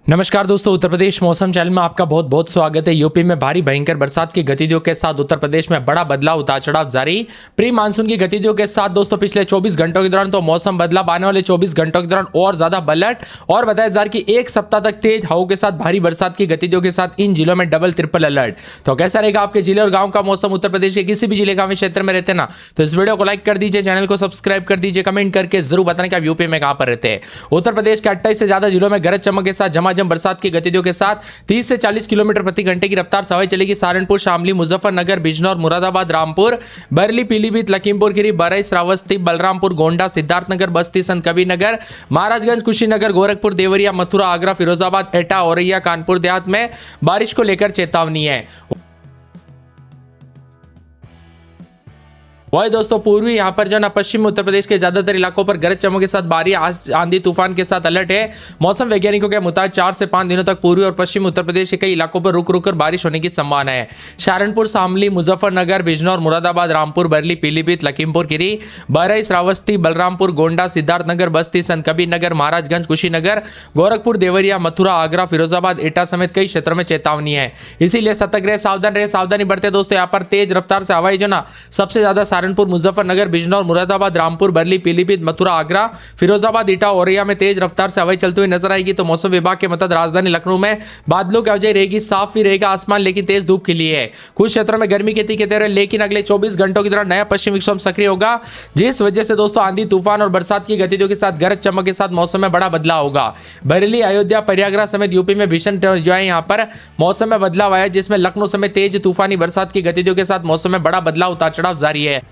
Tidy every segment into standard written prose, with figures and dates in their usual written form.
नमस्कार दोस्तों, उत्तर प्रदेश मौसम चैनल में आपका बहुत बहुत स्वागत है। यूपी में भारी भयंकर बरसात की गतिविधियों के साथ उत्तर प्रदेश में बड़ा बदलाव उतार चढ़ाव जारी। प्री मानसून की गतिविधियों के साथ दोस्तों पिछले 24 घंटों के दौरान तो मौसम बदला, आने वाले 24 घंटों के दौरान और ज्यादा पलट। और बताया जा रहा है कि एक सप्ताह तक तेज हवाओं के साथ भारी बरसात की गतिविधियों के साथ इन जिलों में डबल ट्रिपल अलर्ट। तो कैसा रहेगा आपके जिले और गाँव का मौसम? उत्तर प्रदेश के किसी भी जिले गाँव क्षेत्र में रहते ना, तो इस वीडियो को लाइक कर दीजिए, चैनल को सब्सक्राइब कर दीजिए, कमेंट करके जरूर बताना कि आप यूपी में कहां पर रहते हैं। उत्तर प्रदेश के 28 से ज्यादा जिलों में गरज चमक के साथ झमाझम बरसात की गतिविधियों के साथ 30 से 40 किलोमीटर प्रति घंटे की रफ्तार से हवाएं चलेगी। सहारनपुर, शामली, मुजफ्फरनगर, बिजनौर, मुरादाबाद, रामपुर, बरेली, पीलीभीत, लखीमपुर खीरी, बरई, श्रावस्ती, बलरामपुर, गोंडा, सिद्धार्थनगर, बस्ती, संत कबीरनगर, महाराजगंज, कुशीनगर, गोरखपुर, देवरिया, मथुरा, आगरा, फिरोजाबाद, एटा, औरैया, कानपुर देहात में बारिश को लेकर चेतावनी है। वही दोस्तों पूर्वी यहाँ पर जो ना पश्चिमी उत्तर प्रदेश के ज्यादातर इलाकों पर गरज चमक के साथ बारिश, आंधी तूफान के साथ अलर्ट है। मौसम वैज्ञानिकों के मुताबिक 4 से 5 दिनों तक पूर्वी और पश्चिमी उत्तर प्रदेश के कई इलाकों पर रुक रुक कर बारिश होने की संभावना है। सहारनपुर, शामली, मुजफ्फरनगर, बिजनौर, मुरादाबाद, रामपुर, बरेली, पीलीभीत, लखीमपुर खीरी, बरई, श्रावस्ती, बलरामपुर, गोंडा, सिद्धार्थनगर, बस्ती, संत कबीरनगर, महाराजगंज, कुशीनगर, गोरखपुर, देवरिया, मथुरा, आगरा, फिरोजाबाद, एटा समेत कई क्षेत्रों में चेतावनी है। इसीलिए सतर्क रहे, सावधान रहे, सावधानी बरते दोस्तों। यहाँ पर तेज रफ्तार से हवाई जो ना सबसे ज्यादा सहारनपुर, मुजफ्फरनगर, बिजनौर, मुरादाबाद, रामपुर, बरेली, पीलीभीत, मथुरा, आगरा, फिरोजाबाद, एटा, औरैया में तेज रफ्तार से हवाएं चलती हुई नजर आएगी। तो मौसम विभाग के मुताबिक राजधानी लखनऊ में बादलों की वजह रहेगी, साफ भी रहेगा आसमान, लेकिन तेज धूप खिली है। कुछ क्षेत्रों में गर्मी के तीखे तेवर, लेकिन अगले 24 घंटों के दौरान नया पश्चिमी विक्षोभ सक्रिय होगा, जिस वजह से दोस्तों आंधी तूफान और बरसात की गतिविधियों के साथ गरज चमक के साथ मौसम में बड़ा बदलाव होगा। बरेली, अयोध्या, प्रयागराज समेत यूपी में भीषण जो है यहाँ पर मौसम में बदलाव आया, जिसमें लखनऊ समेत तेज तूफानी बरसात की गतिविधियों के साथ मौसम में बड़ा बदलाव उतार चढ़ाव जारी है।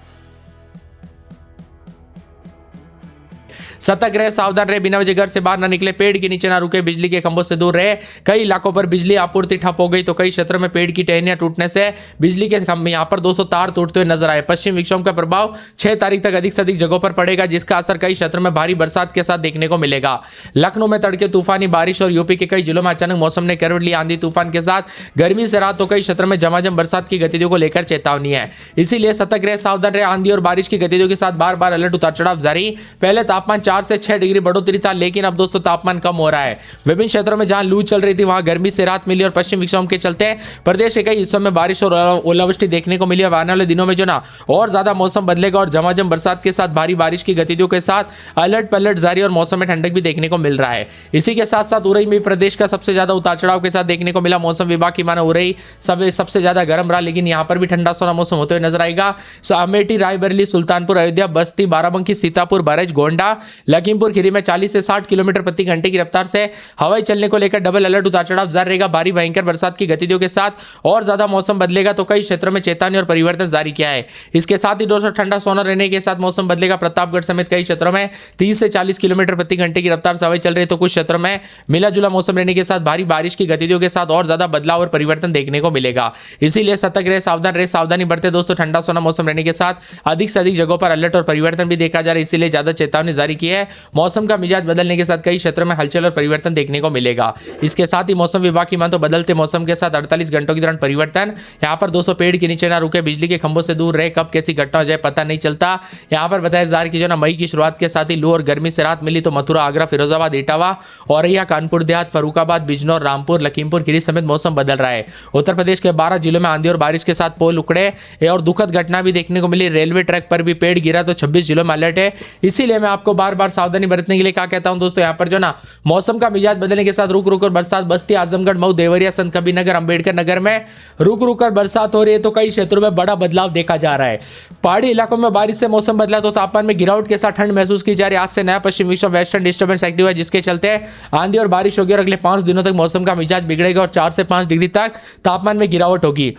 सतर्क रहे, सावधान रहे, बिना वजह घर से बाहर न निकले, पेड़ के नीचे ना रुके, बिजली के खंभों से दूर रहे। कई इलाकों पर बिजली आपूर्ति ठप हो गई, तो कई क्षेत्रों में पेड़ की टहनियां टूटने से बिजली के खंभे यहां पर दोस्तों तार टूटते हुए नजर आए। पश्चिम विक्षोभ का प्रभाव 6 तारीख तक अधिक से अधिक जगहों पर पड़ेगा, जिसका असर कई क्षेत्रों में भारी बरसात के साथ देखने को मिलेगा। लखनऊ में तड़के तूफानी बारिश और यूपी के कई जिलों में अचानक मौसम ने करवट ली। आंधी तूफान के साथ गर्मी से रात, तो कई क्षेत्रों में झमाझम बरसात की गतिविधियों को लेकर चेतावनी है। इसीलिए सतर्क रहे, सावधान रहे। आंधी और बारिश की गतिविधियों के साथ बार बार अलर्ट उतार चढ़ाव जारी। पहले तापमान 4 से 6 डिग्री बढ़ोतरी था, लेकिन अब दोस्तों तापमान कम हो रहा है। विभिन्न क्षेत्रों में जहां लू चल रही थी वहां गर्मी से राहत मिली और पश्चिम विक्षोभ के चलते प्रदेश के कई हिस्सों में बारिश और ओलावृष्टि देखने को मिली। अब आने वाले दिनों में जो ना और ज्यादा मौसम बदलेगा और झमाझम बरसात के साथ भारी बारिश की गतिविधियों के साथ अलर्ट पलट जारी और मौसम में ठंडक भी देखने को मिल रहा है। इसी के साथ साथ उरई में प्रदेश का सबसे ज्यादा उतार चढ़ाव के साथ देखने को मिला। मौसम विभाग की माने उरई सबसे ज्यादा गर्म रहा, लेकिन यहां पर भी ठंडा सोना मौसम होते हुए नजर आएगा। अमेठी, रायबरेली, सुल्तानपुर, अयोध्या, बस्ती, बाराबंकी, सीतापुर, बहराइच, गोंडा, लखीमपुर खीरी में 40 से 60 किलोमीटर प्रति घंटे की रफ्तार से हवाई चलने को लेकर डबल अलर्ट उतार चढ़ाव जारी रहेगा। भारी भयंकर बरसात की गतिविधियों के साथ और ज्यादा मौसम बदलेगा, तो कई क्षेत्रों में चेतावनी और परिवर्तन जारी किया है। इसके साथ ही दोस्तों ठंडा सोना रहने के साथ मौसम बदलेगा। प्रतापगढ़ समेत कई क्षेत्रों में 30 से 40 किलोमीटर प्रति घंटे की रफ्तार से हवाई चल रही है, तो कुछ क्षेत्रों में मिला जुला मौसम रहने के साथ भारी बारिश की गतिविधियों के साथ और ज्यादा बदलाव और परिवर्तन देखने को मिलेगा। इसीलिए सतर्क रहे, सावधान रहे, सावधानी बरते दोस्तों। ठंडा सोना मौसम रहने के साथ अधिक से अधिक जगहों पर अलर्ट और परिवर्तन भी देखा जा रहा है, इसीलिए ज्यादा चेतावनी जारी की है। मौसम का मिजाज बदलने के साथ कई क्षेत्रों में हलचल और परिवर्तन देखने को मिलेगा। इसके साथ ही मौसम विभाग की मान तो बदलते मौसम के साथ 48 घंटों के दौरान परिवर्तन। यहां पर 200 पेड़ के नीचे ना रुके, बिजली के खंभों से दूर रहे, कब कैसी घटना हो जाए पता नहीं चलता। यहां पर बताया जा रहा है कि जो ना मई की शुरुआत के साथ ही लू और गर्मी से राहत मिली, तो मथुरा, आगरा, फिरोजाबाद, इटावा, औरैया, कानपुर देहात, फर्रुखाबाद, बिजनौर, रामपुर, लखीमपुर खीरी समेत मौसम बदल रहा है। उत्तर प्रदेश के 12 जिलों में आंधी और बारिश के साथ पोल उखड़े और दुखद घटना भी देखने को मिली। रेलवे ट्रैक पर भी पेड़ गिरा, तो 26 जिलों में अलर्ट है। इसीलिए मैं आपको बार बार सावधानी बरतने के लिए क्या कहता हूं दोस्तों। यहां पर जो ना मौसम का मिजाज बदलने के साथ रुक रुक कर बरसात, बस्ती, आजमगढ़, मऊ, देवरिया, संत कबीरनगर, अंबेडकर नगर में रुक रुक कर बरसात हो रही है, तो कई क्षेत्रों में बड़ा बदलाव देखा जा रहा है। पहाड़ी इलाकों में बारिश से मौसम बदला, तो तापमान में गिरावट के साथ ठंड महसूस की जा रही है। आज से नया पश्चिम विक्षोभ वेस्टर्न डिस्टर्बेंस एक्टिव है, जिसके चलते आंधी और बारिश होगी और अगले 5 दिनों तक मौसम का मिजाज बिगड़ेगा और 4 से 5 डिग्री तक तापमान में गिरावट होगी।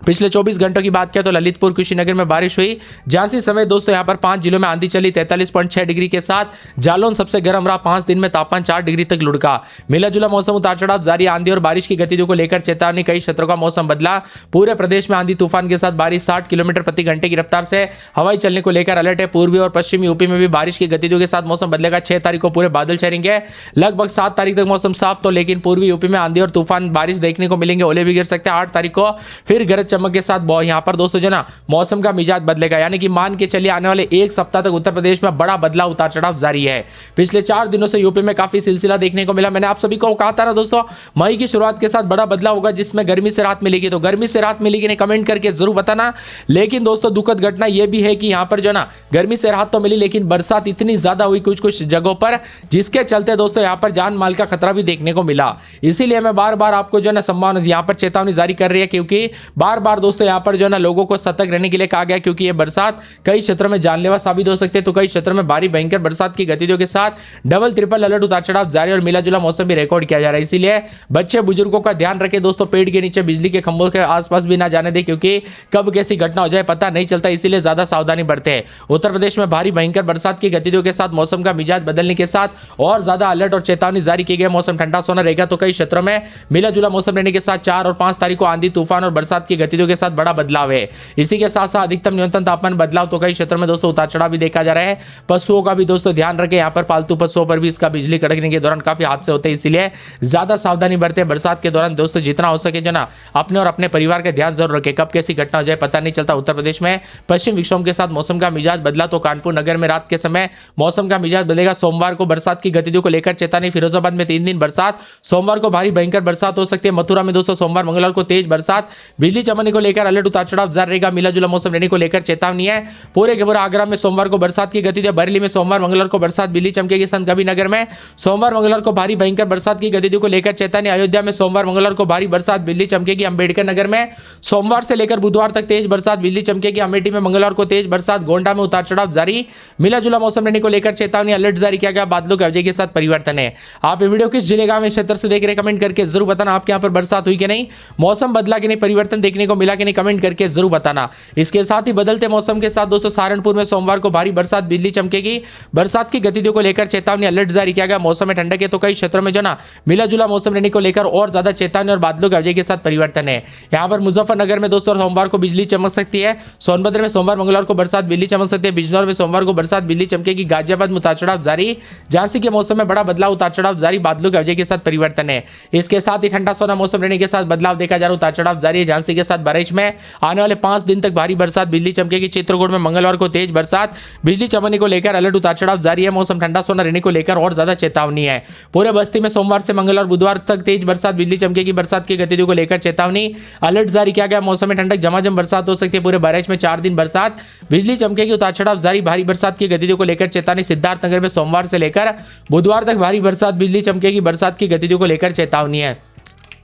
पिछले 24 घंटों की बात किया तो ललितपुर, कुशीनगर में बारिश हुई। झांसी समेत दोस्तों यहां पर 5 जिलों में आंधी चली 43.6 डिग्री के साथ। जालौन सबसे गर्म रहा, 5 दिन में तापमान 4 डिग्री तक लुढ़का। मिला जुला मौसम उतार चढ़ाव जारी। आंधी और बारिश की गतिविधियों को लेकर चेतावनी, कई क्षेत्रों का मौसम बदला। पूरे प्रदेश में आंधी तूफान के साथ बारिश, 60 किलोमीटर प्रति घंटे की रफ्तार से हवाई चलने को लेकर अलर्ट है। पूर्वी और पश्चिमी यूपी में भी बारिश की गतिविधियों के साथ मौसम बदलेगा। 6 तारीख को पूरे बादल छाएंगे, लगभग 7 तारीख तक मौसम साफ, तो लेकिन पूर्वी यूपी में आंधी और तूफान बारिश देखने को मिलेंगे, ओले भी गिर सकते हैं। 8 तारीख को फिर गरज गरज चमक के साथ यहाँ पर दोस्तों जो ना मौसम का मिजाज बदलेगा, यानी कि मान के चलिए आने वाले एक सप्ताह तक उत्तर प्रदेश में बड़ा बदलाव उतार चढ़ाव जारी है। पिछले 4 दिनों से यूपी में काफी सिलसिला देखने को मिला। मैंने आप सभी को कहा था ना दोस्तों, मई की शुरुआत के साथ बड़ा बदलाव होगा जिसमें गर्मी से राहत मिलेगी। तो गर्मी से राहत मिलेगी नहीं, कमेंट करके जरूर बताना। लेकिन दोस्तों दुखद घटना यह भी है कि यहां पर जो ना गर्मी से राहत तो मिली, लेकिन बरसात इतनी ज्यादा हुई कुछ कुछ जगहों पर, जिसके चलते दोस्तों यहां पर जान माल का खतरा भी देखने को मिला। इसीलिए मैं बार बार आपको जो ना संभावना यहां पर चेतावनी जारी कर रही है, क्योंकि बार बार दोस्तों यहां पर जो ना लोगों को सतर्क रहने के लिए कहा गया, क्योंकि यह बरसात कई क्षेत्रों में जानलेवा साबित हो सकते हैं। तो कई क्षेत्रों में भारी भयंकर बरसात की गतिविधियों के साथ डबल ट्रिपल अलर्ट उतार चढ़ाव जारी और मिला जुला मौसम भी रिकॉर्ड किया जा रहा है। इसीलिए बच्चे बुजुर्गों का ध्यान रखें दोस्तों, पेड़ के नीचे बिजली के खंभों के आसपास भी ना जाने दे, क्योंकि कब कैसी घटना हो जाए पता नहीं चलता। इसीलिए ज्यादा सावधानी बरतें। उत्तर प्रदेश में भारी भयंकर बरसात की गतिविधियों के साथ मौसम का मिजाज बदलने के साथ और ज्यादा अलर्ट और चेतावनी जारी की गई। मौसम ठंडा सोना रहेगा, तो कई क्षेत्रों में मिला जुला मौसम रहने के साथ 4 और 5 तारीख को आंधी तूफान और बरसात की गतिविधियों के साथ बड़ा बदलाव है। इसी के साथ साथ अधिकतम न्यूनतम तापमान बदलाव, तो कई क्षेत्रों में दोस्तों उतार चढ़ाव भी देखा जा रहा है। पशुओं का भी दोस्तों ध्यान रखें, यहाँ पर पालतू पशुओं पर भी इसका बिजली कड़कने के दौरान काफी हादसे होते हैं। इसलिए ज्यादा सावधानी बरते। बरसात के दौरान दोस्तों जितना हो सके जो ना अपने और अपने परिवार का ध्यान जरूर रखें, कब कैसी घटना हो जाए पता नहीं चलता। उत्तर प्रदेश में पश्चिम विक्षोभ के साथ मौसम का मिजाज बदला, तो कानपुर नगर में रात के समय मौसम का मिजाज बदलेगा। सोमवार को बरसात की गतिविधियों को लेकर चेतावनी। फिरोजाबाद में 3 दिन बरसात, सोमवार को भारी भयंकर बरसात हो सकती है। मथुरा में दोस्तों सोमवार मंगलवार को तेज बरसात, बिजली चमकने को लेकर अलर्ट उतार चढ़ाव जारी रहेगा। मिला जुला मौसम रहने को लेकर चेतावनी है। पूरे के पूरा आगरा में सोमवार को बरसात की गतिविधियां, बरेली में सोमवार मंगलवार को बरसात, बिजली चमकेगी। संत कबीरनगर में सोमवार मंगलवार को भारी भयंकर बरसात की गतिविधियों को लेकर चेतावनी। अयोध्या में सोमवार मंगलवार को भारी बरसात, बिजली चमकेगी। अंबेडकर नगर में सोमवार से लेकर बुधवार तक तेज बरसात, बिजली चमकेगी। अमेठी में मंगलवार को तेज बरसात, गोंडा में उतार चढ़ाव जारी। मिला जुला मौसम रहने को लेकर चेतावनी, अलर्ट जारी किया गया। बादलों के अवजय के साथ परिवर्तन है। आप ये वीडियो किस जिले गांव क्षेत्र से देख रहे हैं, कमेंट करके जरूर बताना। आपके यहाँ पर बरसात हुई कि नहीं, मौसम बदला कि नहीं, परिवर्तन देखने को मिला कि नहीं, कमेंट करके जरूर बताना। इसके साथ ही बदलते मौसम के साथ दोस्तों सहारनपुर में सोमवार को भारी बरसात, बिजली चमकेगी। बरसात की गतिविधियों को लेकर चेतावनी, अलर्ट जारी किया गया। मौसम में ठंडक है, तो कई क्षेत्रों में जो ना मिला जुला मौसम रहने को लेकर और ज्यादा चेतावनी और बादलों के अवजय के साथ परिवर्तन है। यहाँ पर मुजफ्फरनगर में दोस्तों सोमवार को बिजली चमक सकती है। सोनभद्र में सोमवार मंगलवार को बरसात, बिजली चमक सकती है। बिजनौर में सोमवार को बरसात, बिजली चमकेगी। गाजियाबाद में उतार चढ़ाव जारी। झांसी के मौसम में बड़ा बदलाव, उतार चढ़ाव जारी, बादलों के अवजय के साथ परिवर्तन है। इसके साथ ही ठंडा सोना मौसम रहने के साथ बदलाव देखा जा रहा है, उतार चढ़ाव जारी है। झांसी के साथ बरेच में आने वाले 5 दिन तक भारी बरसात, बिजली चमकेगी। चित्रकूट में मंगलवार को तेज बरसात, बिजली चमकने को लेकर अलर्ट, उतार चढ़ाव जारी है। मौसम ठंडा सोना रहने को लेकर और ज्यादा चेतावनी है। पूरे बस्ती में सोमवार से मंगलवार बुधवार तक तेज बरसात, बिजली चमकेगी। बरसात की गतिविधियों को लेकर चेतावनी, अलर्ट जारी किया गया। मौसम में ठंडक, झमाझम बरसात हो सकती है। पूरे बरेच में 4 दिन बरसात, बिजली चमकेगी, उतार चढ़ाव जारी। भारी बरसात की गतिविधियों को लेकर चेतावनी। सिद्धार्थनगर में सोमवार से लेकर बुधवार तक भारी बरसात, बिजली चमकेगी। बरसात की गतिविधियों को लेकर चेतावनी है।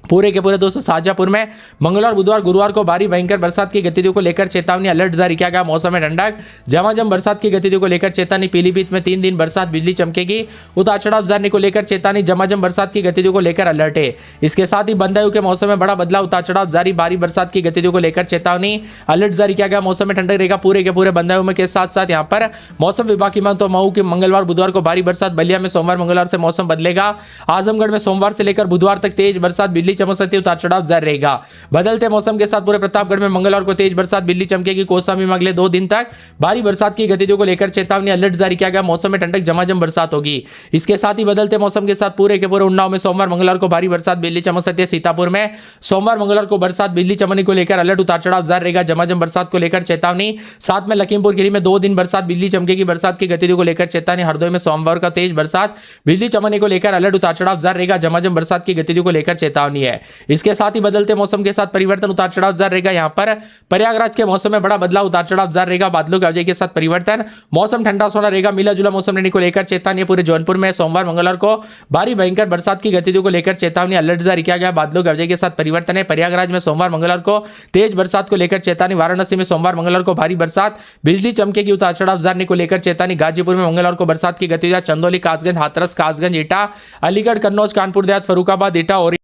पूरे के पूरे दोस्तों शाहजहांपुर में मंगलवार बुधवार गुरुवार को भारी भयंकर बरसात की गतिविधियों को लेकर चेतावनी, अलर्ट जारी किया गया। मौसम में ठंडक, झमाझम बरसात की गतिविधियों को लेकर चेतावनी। पीलीभीत में 3 दिन बरसात, बिजली चमकेगी। उतार चढ़ाव जाने को लेकर चेतावनी, झमाझम बरसात की गतिविधियों को लेकर अलर्ट है। इसके साथ ही बंदायू के मौसम में बड़ा बदलाव, उतार चढ़ाव जारी। भारी बरसात की गतिविधियों को लेकर चेतावनी, अलर्ट जारी किया गया। मौसम में ठंडक रहेगा पूरे के पूरे बंदायू में। के साथ साथ यहाँ पर मौसम विभाग की मांग, तो मऊ के मंगलवार बुधवार को भारी बरसात, बलिया में सोमवार मंगलवार से मौसम बदलेगा। आजमगढ़ में सोमवार से लेकर बुधवार तक तेज बरसात, बिजली चमक सकती है। उतार चढ़ाव जारी रहेगा। बदलते मौसम के साथ पूरे प्रतापगढ़ में मंगलवार को तेज बरसात, बिजली चमकेगी। कोसामी में अगले 2 दिन तक भारी बरसात की गतिविधियों को लेकर चेतावनी, अलर्ट जारी किया गया। मौसम में ठंडक, झमाझम बरसात होगी। इसके साथ ही बदलते मौसम के साथ पूरे के पूरे उन्नाव में सोमवार मंगलवार को भारी बरसात, बिजली चमक सकती है। सीतापुर में सोमवार मंगलवार को बरसात, बिजली चमकने को लेकर अलर्ट, उतार चढ़ाव जारी रहेगा। झमाझम बरसात को लेकर चेतावनी। साथ में लखीमपुर खीरी में 2 दिन बरसात, बिजली चमकेगी। बरसात की गतिविधियों को लेकर चेतावनी। हरदोई में सोमवार का तेज बरसात, बिजली चमकने को लेकर अलर्ट, उतार चढ़ाव जारी रहेगा। झमाझम बरसात की गतिविधियों को लेकर चेतावनी है। इसके साथ ही बदलते मौसम के साथ परिवर्तन, उतार चढ़ाव जारी रहेगा। यहाँ पर प्रयागराज के मौसम में बड़ा बदलाव, उतार चढ़ाव जारी रहेगा। बादलों के अवजय के साथ परिवर्तन। मौसम ठंडा सोना रहेगा। मिला जुला मौसम रहने को लेकर चेतावनी। पूरे जौनपुर में सोमवार मंगलवार को भारी भयंकर बरसात की गतिविधियों को लेकर चेतावनी, अलर्ट जारी किया गया। बादलों के अवजय के साथ परिवर्तन है। प्रयागराज में सोमवार मंगलवार को तेज बरसात को लेकर चेतावनी। वाराणसी में सोमवार मंगलवार को भारी बरसात, बिजली चमकेगी। उतार चढ़ाव जारी को लेकर चेतावनी। गाजीपुर में मंगलवार को बरसात की गतिविधियां। चंदौली, कासगंज, हाथरस, कासगंज, एटा, अलीगढ़, कन्नौज, कानपुर देहात, फर्रुखाबाद, एटा और